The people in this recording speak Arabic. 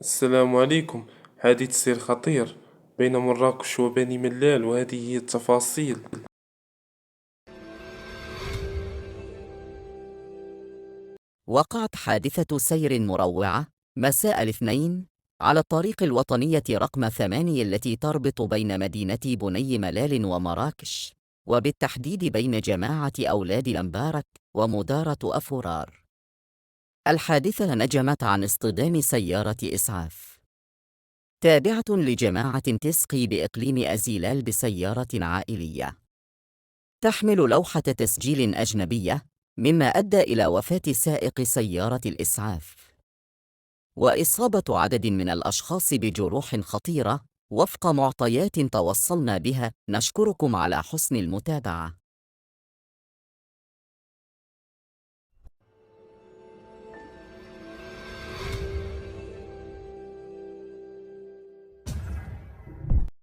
السلام عليكم. حادث سير خطير بين مراكش وبني ملال، وهذه هي التفاصيل. وقعت حادثة سير مروعة مساء الاثنين على الطريق الوطنية رقم 8 التي تربط بين مدينة بني ملال ومراكش، وبالتحديد بين جماعة أولاد الأنبارك ومدارة أفورار. الحادثة نجمت عن اصطدام سيارة إسعاف تابعة لجماعة تسقي بإقليم أزيلال بسيارة عائلية تحمل لوحة تسجيل أجنبية، مما أدى إلى وفاة سائق سيارة الإسعاف وإصابة عدد من الأشخاص بجروح خطيرة وفق معطيات توصلنا بها. نشكركم على حسن المتابعة.